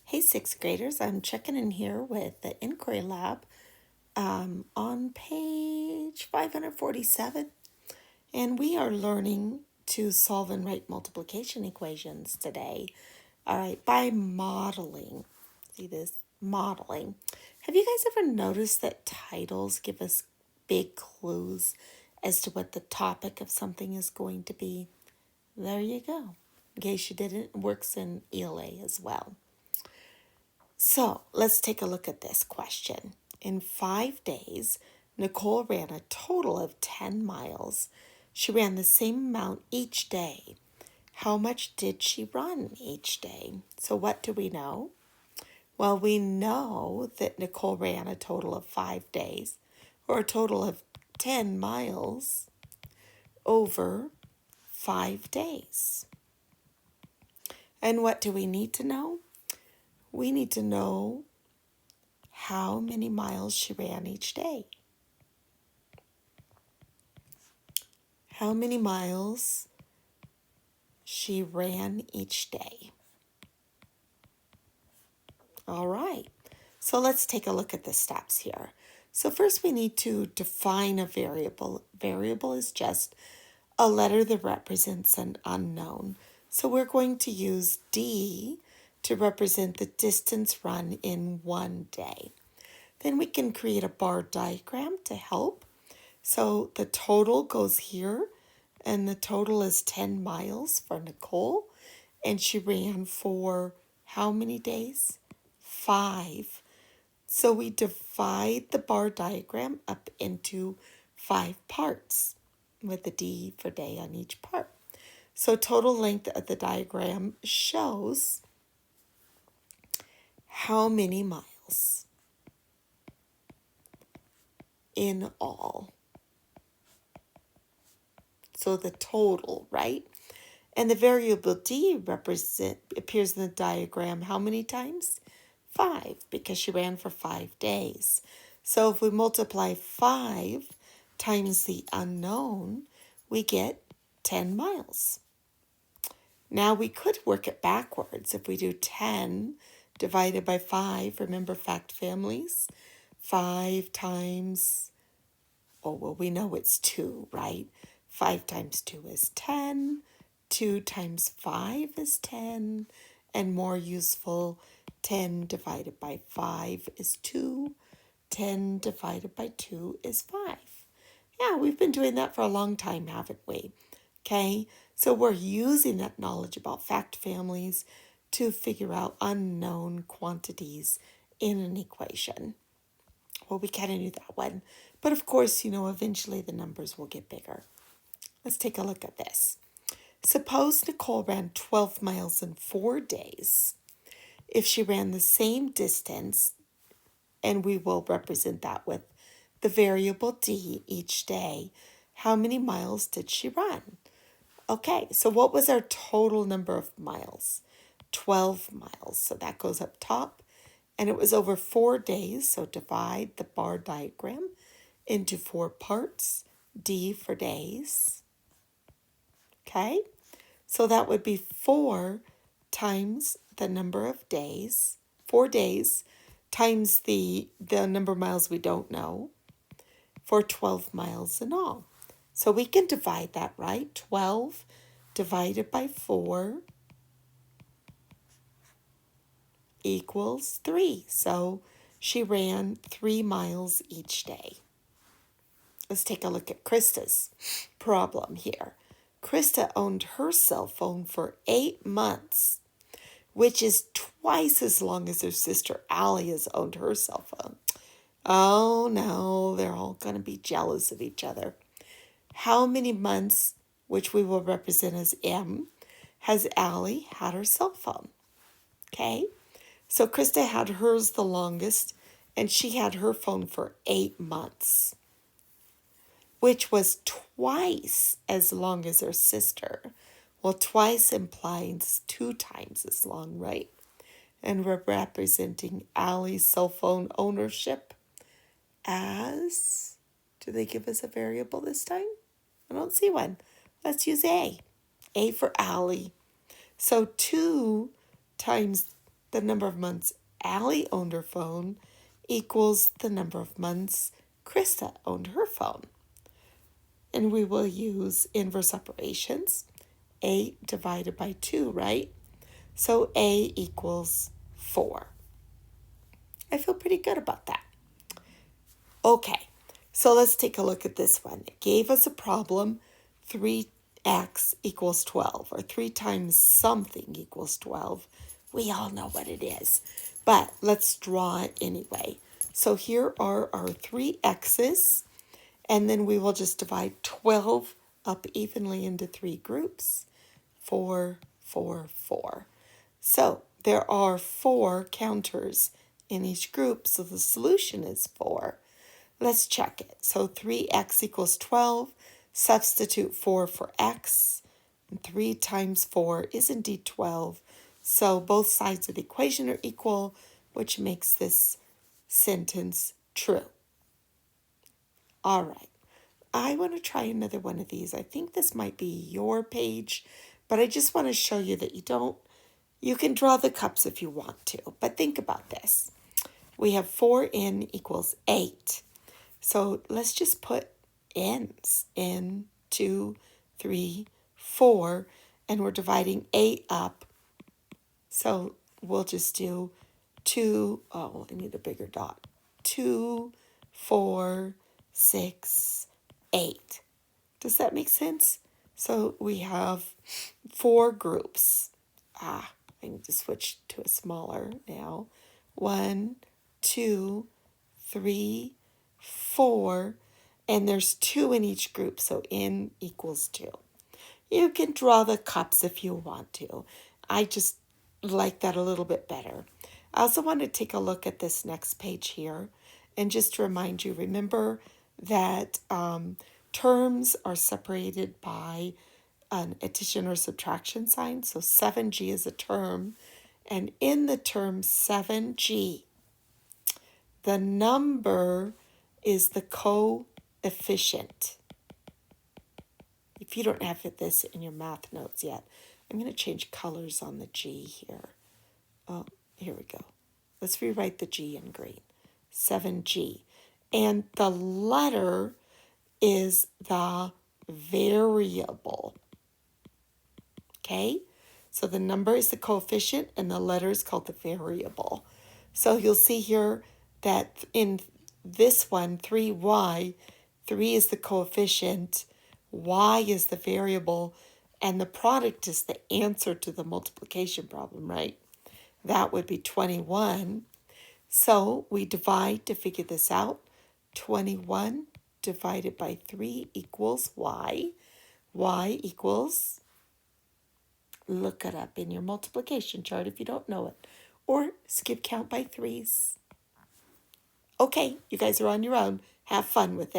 Hey, sixth graders, I'm checking in here with the Inquiry Lab on page 547, and we are learning to solve and write multiplication equations today. All right, by modeling. See this? Modeling. Have you guys ever noticed that titles give us big clues as to what the topic of something is going to be? There you go. In case you didn't, it works in ELA as well. So let's take a look at this question. In 5 days, Nicole ran a total of 10 miles. She ran the same amount each day. How much did she run each day? So what do we know? Well, we know that Nicole ran a total of 5 days, or a total of 10 miles over 5 days. And what do we need to know? We need to know how many miles she ran each day. How many miles she ran each day. All right, so let's take a look at the steps here. So first we need to define a variable. Variable is just a letter that represents an unknown. So we're going to use D to represent the distance run in 1 day. Then we can create a bar diagram to help. So the total goes here, and the total is 10 miles for Nicole, and she ran for how many days? 5. So we divide the bar diagram up into 5 parts with a D for day on each part. So total length of the diagram shows how many miles in all. So the total, right? And the variable D appears in the diagram how many times? 5, because she ran for 5 days. So if we multiply 5 times the unknown, we get 10 miles. Now we could work it backwards. If we do 10 divided by 5, remember fact families? 5 times, oh, well, we know it's 2, right? 5 times 2 is 10. 2 times 5 is 10. And more useful, 10 divided by 5 is 2. 10 divided by 2 is 5. Yeah, we've been doing that for a long time, haven't we? Okay, so we're using that knowledge about fact families to figure out unknown quantities in an equation. Well, we kind of knew that one. But of course, eventually the numbers will get bigger. Let's take a look at this. Suppose Nicole ran 12 miles in 4 days. If she ran the same distance, and we will represent that with the variable D each day, how many miles did she run? Okay, so what was our total number of miles? 12 miles. So that goes up top. And it was over 4 days. So divide the bar diagram into 4 parts. D for days. Okay, so that would be 4 times the number of days. 4 days times the number of miles we don't know for 12 miles in all. So we can divide that, right? 12 divided by 4 equals 3. So she ran 3 miles each day. Let's take a look at Krista's problem here. Krista owned her cell phone for 8 months, which is twice as long as her sister Allie has owned her cell phone. Oh no, they're all going to be jealous of each other. How many months, which we will represent as M, has Allie had her cell phone? Okay, so Krista had hers the longest, and she had her phone for 8 months, which was twice as long as her sister. Well, twice implies 2 times as long, right? And we're representing Allie's cell phone ownership as, do they give us a variable this time? I don't see one. Let's use A. A for Allie. So 2 times the number of months Allie owned her phone equals the number of months Krista owned her phone. And we will use inverse operations. 8 divided by 2, right? So A equals 4. I feel pretty good about that. Okay, so let's take a look at this one. It gave us a problem, 3x equals 12, or 3 times something equals 12. We all know what it is, but let's draw it anyway. So here are our 3 x's, and then we will just divide 12 up evenly into 3 groups. 4, 4, 4. So there are 4 counters in each group, so the solution is 4. Let's check it. So 3x equals 12. Substitute 4 for x. And 3 times 4 is indeed 12. So both sides of the equation are equal, which makes this sentence true. All right. I want to try another one of these. I think this might be your page, but I just want to show you that you can draw the cups if you want to, but think about this. We have 4n equals 8. So let's just put n's in 2, 3, 4, and we're dividing 8 up. So we'll just do 2, I need a bigger dot. 2, 4, 6, 8. Does that make sense? So we have 4 groups. I need to switch to a smaller now. 1, 2, 3, 4, and there's 2 in each group, so n equals 2. You can draw the cups if you want to. I just like that a little bit better. I also want to take a look at this next page here, and just to remind you, remember that terms are separated by an addition or subtraction sign. So 7g is a term, and in the term 7g, the number is the coefficient. If you don't have this in your math notes yet, I'm going to change colors on the G here. Oh, here we go. Let's rewrite the G in green. 7G. And the letter is the variable. Okay? So the number is the coefficient and the letter is called the variable. So you'll see here that in this one, 3y, 3 is the coefficient, y is the variable, and the product is the answer to the multiplication problem, right? That would be 21. So we divide to figure this out. 21 divided by 3 equals y. Y equals, look it up in your multiplication chart if you don't know it, or skip count by 3s. Okay, you guys are on your own. Have fun with it.